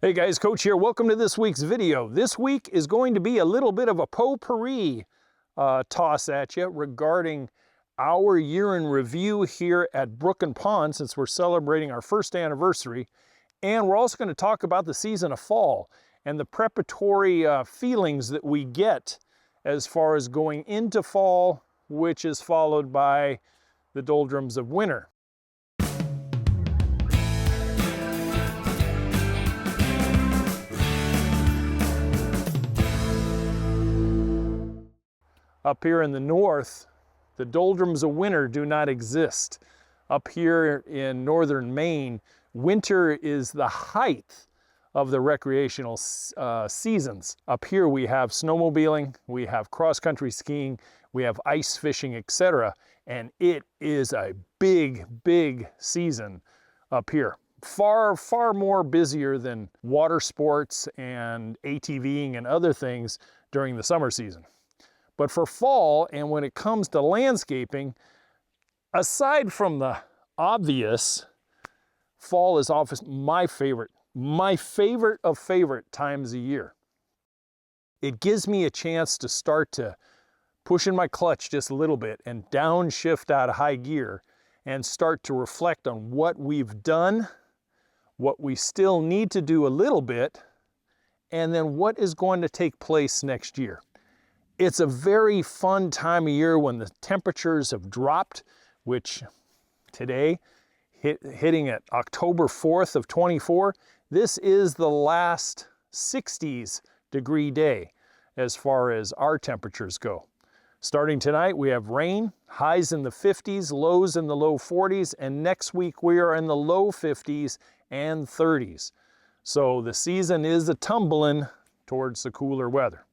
Hey guys, Coach here. Welcome to this week's video. This week is going to be a little bit of a potpourri toss at you regarding our year in review here at Brook and Pond, since we're celebrating our first anniversary. And we're also going to talk about the season of fall and the preparatory feelings that we get as far as going into fall, which is followed by the doldrums of winter. Up here in the north, the doldrums of winter do not exist. Up here in northern Maine, winter is the height of the recreational seasons. Up here we have snowmobiling, we have cross-country skiing, we have ice fishing, etc. And it is a big season up here. Far more busier than water sports and ATVing and other things during the summer season. But for fall, and when it comes to landscaping, aside from the obvious, fall is often my favorite of favorite times of year. It gives me a chance to start to push in my clutch just a little bit and downshift out of high gear and start to reflect on what we've done, what we still need to do a little bit, and then what is going to take place next year. It's a very fun time of year when the temperatures have dropped, which today, hitting at October 4th of 24, this is the last 60s degree day as far as our temperatures go. Starting tonight, we have rain, highs in the 50s, lows in the low 40s, and next week we are in the low 50s and 30s. So the season is a-tumbling towards the cooler weather.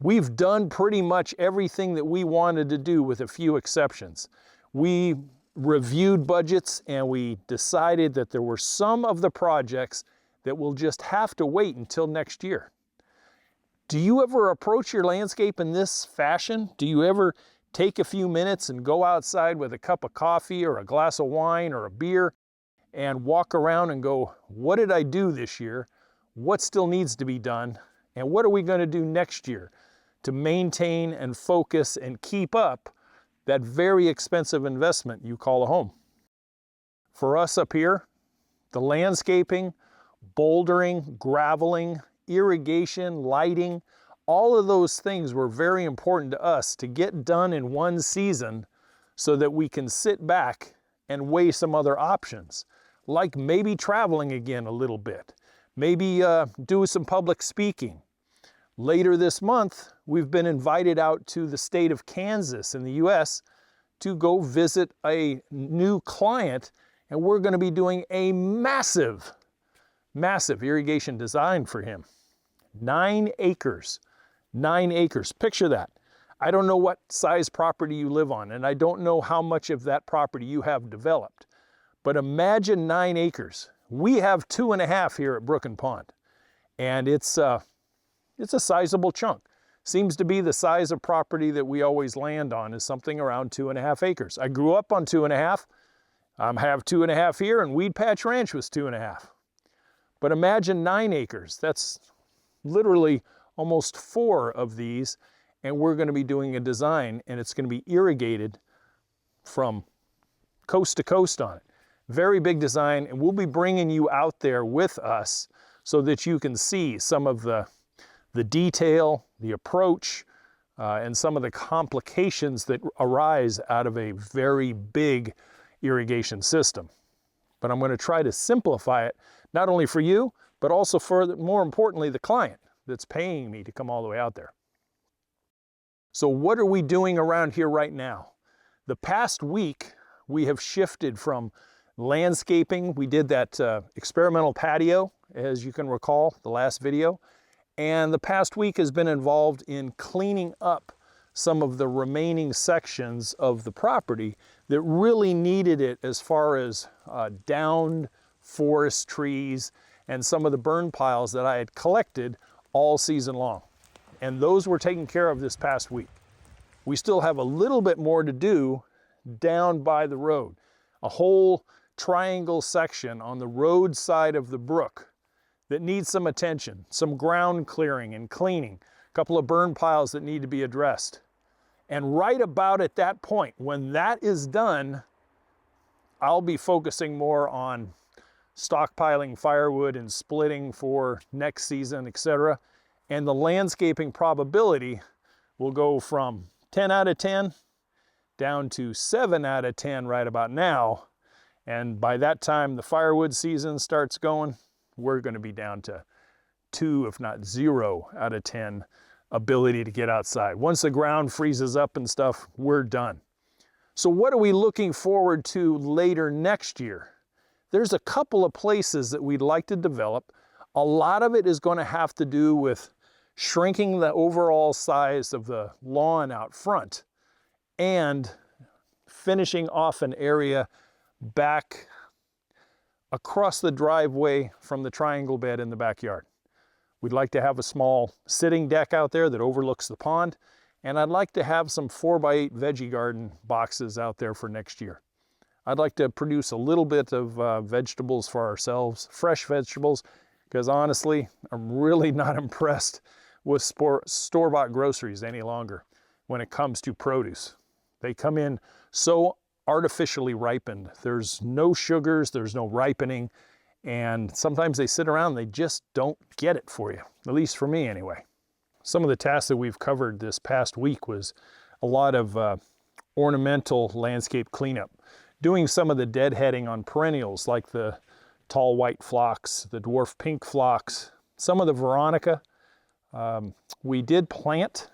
We've done pretty much everything that we wanted to do with a few exceptions. We reviewed budgets and we decided that there were some of the projects that will just have to wait until next year. Do you ever approach your landscape in this fashion? Do you ever take a few minutes and go outside with a cup of coffee or a glass of wine or a beer and walk around and go, what did I do this year? What still needs to be done? And what are we going to do next year to maintain and focus and keep up that very expensive investment you call a home? For us up here, the landscaping, bouldering, graveling, irrigation, lighting, all of those things were very important to us to get done in one season so that we can sit back and weigh some other options, like maybe traveling again a little bit, maybe do some public speaking. Later this month, we've been invited out to the state of Kansas in the US to go visit a new client, and we're going to be doing a massive irrigation design for him. 9 acres. 9 acres. Picture that. I don't know what size property you live on, and I don't know how much of that property you have developed, but imagine 9 acres. We have 2.5 here at Brook and Pond, and it's a sizable chunk. Seems to be the size of property that we always land on is something around 2.5 acres. I grew up on 2.5. I have 2.5 here, and Weed Patch Ranch was 2.5. But imagine 9 acres. That's literally almost 4 of these, and we're going to be doing a design, and it's going to be irrigated from coast to coast on it. Very big design, and we'll be bringing you out there with us so that you can see some of the detail, the approach, and some of the complications that arise out of a very big irrigation system. But I'm going to try to simplify it, not only for you, but also for, more importantly, the client that's paying me to come all the way out there. So what are we doing around here right now? The past week, we have shifted from landscaping. We did that experimental patio, as you can recall, the last video. And the past week has been involved in cleaning up some of the remaining sections of the property that really needed it as far as downed forest trees and some of the burn piles that I had collected all season long. And those were taken care of this past week. We still have a little bit more to do down by the road. A whole triangle section on the road side of the brook that need some attention, some ground clearing and cleaning, a couple of burn piles that need to be addressed. And right about at that point, when that is done, I'll be focusing more on stockpiling firewood and splitting for next season, etc. And the landscaping probability will go from 10 out of 10 down to 7 out of 10 right about now. And by that time the firewood season starts going, we're going to be down to 2, if not 0 out of 10 ability to get outside. Once the ground freezes up and stuff, we're done. So what are we looking forward to later next year? There's a couple of places that we'd like to develop. A lot of it is going to have to do with shrinking the overall size of the lawn out front and finishing off an area back across the driveway from the triangle bed in the backyard. We'd like to have a small sitting deck out there that overlooks the pond, and I'd like to have some 4x8 veggie garden boxes out there for next year. I'd like to produce a little bit of vegetables for ourselves, fresh vegetables, because honestly, I'm really not impressed with store-bought groceries any longer when it comes to produce. They come in so artificially ripened. There's no sugars, there's no ripening, and sometimes they sit around and they just don't get it for you, at least for me anyway. Some of the tasks that we've covered this past week was a lot of ornamental landscape cleanup, doing some of the deadheading on perennials like the tall white phlox, the dwarf pink phlox, some of the veronica. We did plant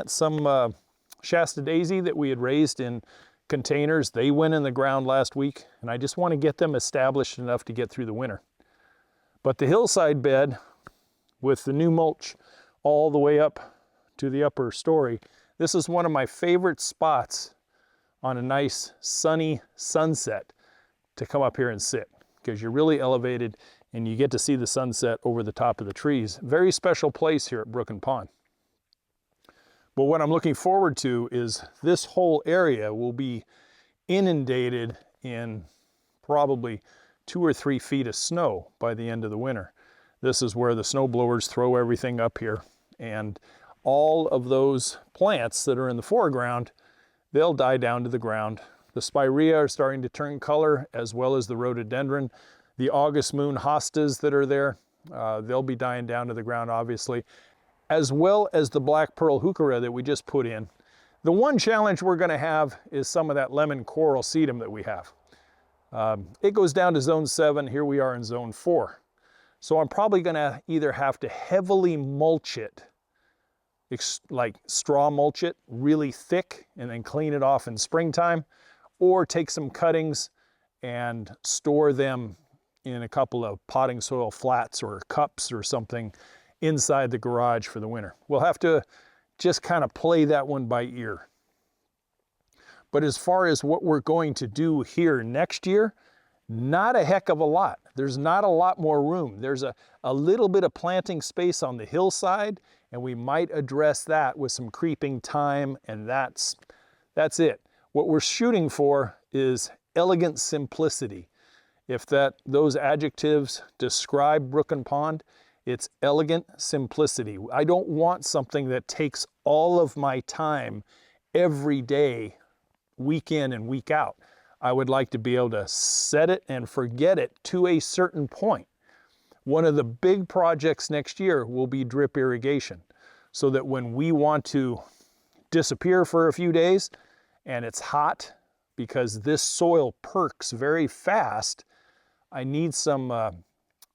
some Shasta daisy that we had raised in containers. They went in the ground last week, and I just want to get them established enough to get through the winter. But the hillside bed with the new mulch all the way up to the upper story, this is one of my favorite spots on a nice sunny sunset to come up here and sit, because you're really elevated and you get to see the sunset over the top of the trees. Very special place here at Brook and Pond. But what I'm looking forward to is this whole area will be inundated in probably 2 or 3 feet of snow by the end of the winter. This is where the snow blowers throw everything up here, and all of those plants that are in the foreground, they'll die down to the ground. The spirea are starting to turn color, as well as the rhododendron. The August moon hostas that are there, they'll be dying down to the ground, obviously, as well as the black pearl heuchera that we just put in. The one challenge we're going to have is some of that lemon coral sedum that we have. It goes down to zone 7. Here we are in zone 4. So I'm probably going to either have to heavily mulch it, like straw mulch it really thick and then clean it off in springtime, or take some cuttings and store them in a couple of potting soil flats or cups or something inside the garage for the winter. We'll have to just kind of play that one by ear. But as far as what we're going to do here next year, not a heck of a lot. There's not a lot more room. There's a little bit of planting space on the hillside, and we might address that with some creeping thyme, and that's it. What we're shooting for is elegant simplicity. If those adjectives describe Brook and Pond, it's elegant simplicity. I don't want something that takes all of my time every day, week in and week out. I would like to be able to set it and forget it to a certain point. One of the big projects next year will be drip irrigation, so that when we want to disappear for a few days and it's hot, because this soil perks very fast, I need some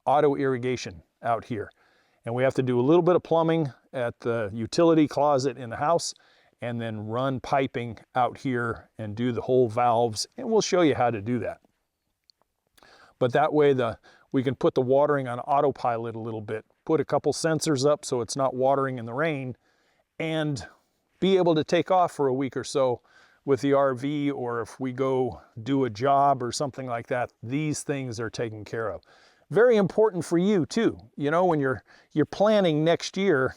auto irrigation out here. And we have to do a little bit of plumbing at the utility closet in the house, and then run piping out here and do the whole valves, and we'll show you how to do that. But that way we can put the watering on autopilot a little bit, put a couple sensors up so it's not watering in the rain, and be able to take off for a week or so with the RV, or if we go do a job or something like that, these things are taken care of. Very important for you too. You know, when you're planning next year,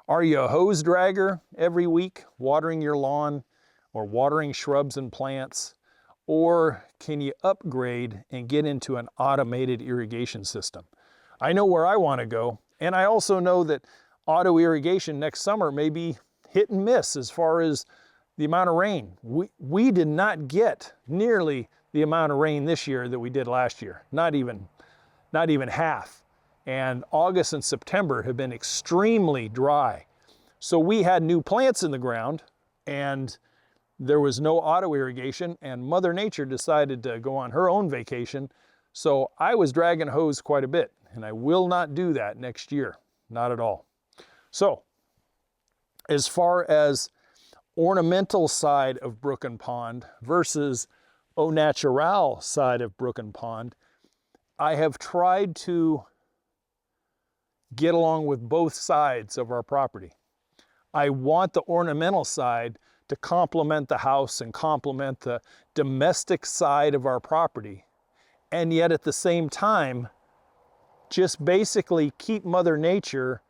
are you a hose dragger every week, watering your lawn or watering shrubs and plants? or can you upgrade and get into an automated irrigation system? I know where I want to go, and I also know that auto irrigation next summer may be hit and miss as far as the amount of rain. We did not get nearly the amount of rain this year that we did last year, not even half. And August and September have been extremely dry. So we had new plants in the ground, and there was no auto irrigation, and Mother Nature decided to go on her own vacation. So I was dragging hose quite a bit, and I will not do that next year, not at all. So as far as ornamental side of brook and pond versus au naturel side of brook and pond, I have tried to get along with both sides of our property. I want the ornamental side to complement the house and complement the domestic side of our property, and yet at the same time, just basically keep Mother Nature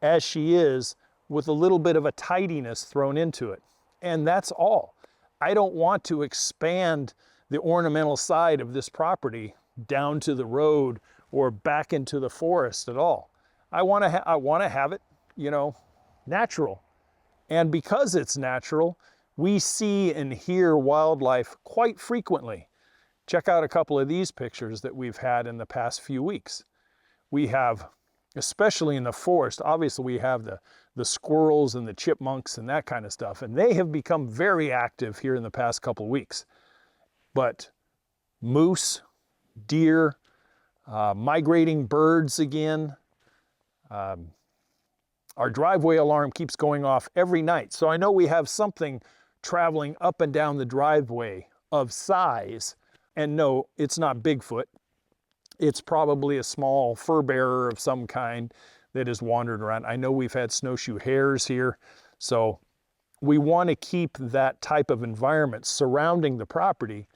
as she is with a little bit of a tidiness thrown into it. And that's all. I don't want to expand the ornamental side of this property down to the road or back into the forest at all. I want to have it, natural. And because it's natural, we see and hear wildlife quite frequently. Check out a couple of these pictures that we've had in the past few weeks. We have, especially in the forest, obviously we have the squirrels and the chipmunks and that kind of stuff, and they have become very active here in the past couple of weeks. But moose, deer, migrating birds again. Our driveway alarm keeps going off every night. So I know we have something traveling up and down the driveway of size. And no, it's not Bigfoot. It's probably a small fur bearer of some kind that has wandered around. I know we've had snowshoe hares here. So we want to keep that type of environment surrounding the property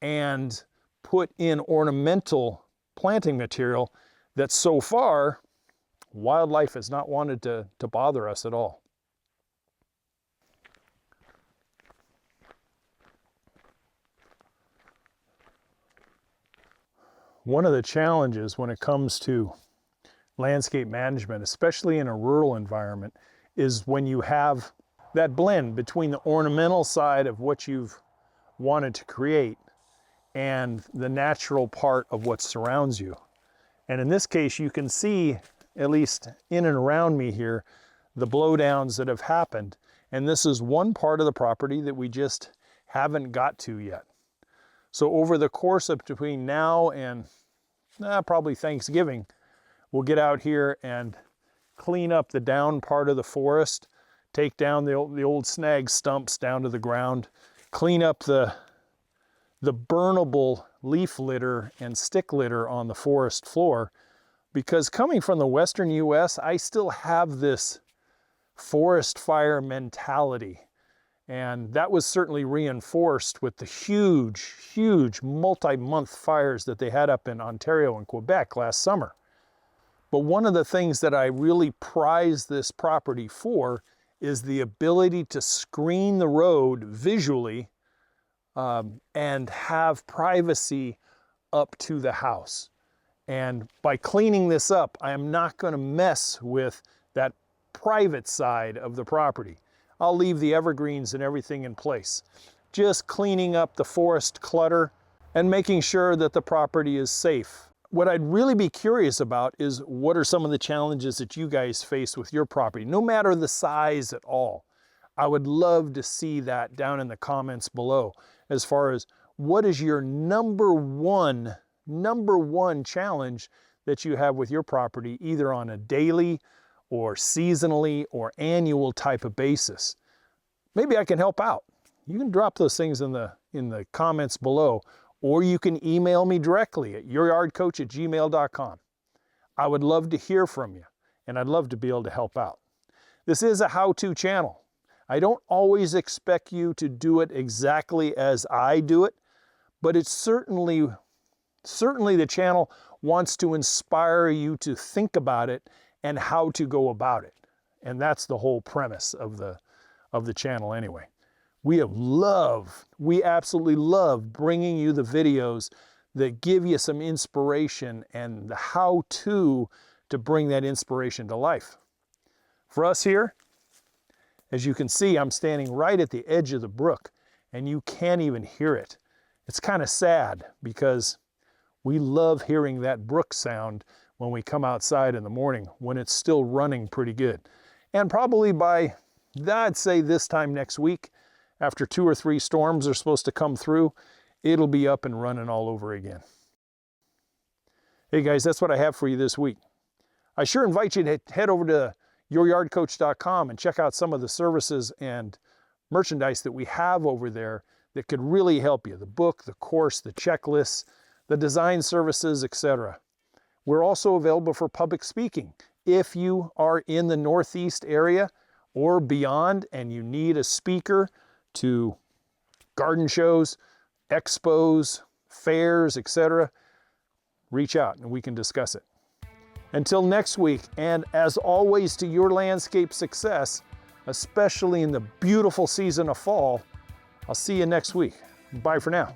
and put in ornamental planting material that so far wildlife has not wanted to bother us at all. One of the challenges when it comes to landscape management, especially in a rural environment, is when you have that blend between the ornamental side of what you've wanted to create and the natural part of what surrounds you. And in this case, you can see, at least in and around me here, the blowdowns that have happened. And this is one part of the property that we just haven't got to yet. So over the course of between now and probably Thanksgiving, we'll get out here and clean up the down part of the forest, take down the old snag stumps down to the ground, clean up the burnable leaf litter and stick litter on the forest floor. Because coming from the Western US, I still have this forest fire mentality. And that was certainly reinforced with the huge multi-month fires that they had up in Ontario and Quebec last summer. But one of the things that I really prize this property for is the ability to screen the road visually and have privacy up to the house. And by cleaning this up, I am not going to mess with that private side of the property. I'll leave the evergreens and everything in place. Just cleaning up the forest clutter and making sure that the property is safe. What I'd really be curious about is what are some of the challenges that you guys face with your property, no matter the size at all. I would love to see that down in the comments below as far as what is your number one challenge that you have with your property, either on a daily or seasonally or annual type of basis. Maybe I can help out. You can drop those things in the comments below, or you can email me directly at youryardcoach@gmail.com. I would love to hear from you, and I'd love to be able to help out. This is a how-to channel. I don't always expect you to do it exactly as I do it, but it's certainly the channel wants to inspire you to think about it and how to go about it. And that's the whole premise of the channel anyway. We absolutely love bringing you the videos that give you some inspiration and the how-to to bring that inspiration to life. For us here, as you can see, I'm standing right at the edge of the brook, and you can't even hear it. It's kind of sad because we love hearing that brook sound when we come outside in the morning when it's still running pretty good. And probably by, I'd say this time next week, after 2 or 3 storms are supposed to come through, it'll be up and running all over again. Hey guys, that's what I have for you this week. I sure invite you to head over to youryardcoach.com and check out some of the services and merchandise that we have over there that could really help you. The book, the course, the checklists, the design services, etc. We're also available for public speaking. If you are in the Northeast area or beyond and you need a speaker to garden shows, expos, fairs, etc., reach out and we can discuss it. Until next week, and as always, to your landscape success, especially in the beautiful season of fall, I'll see you next week. Bye for now.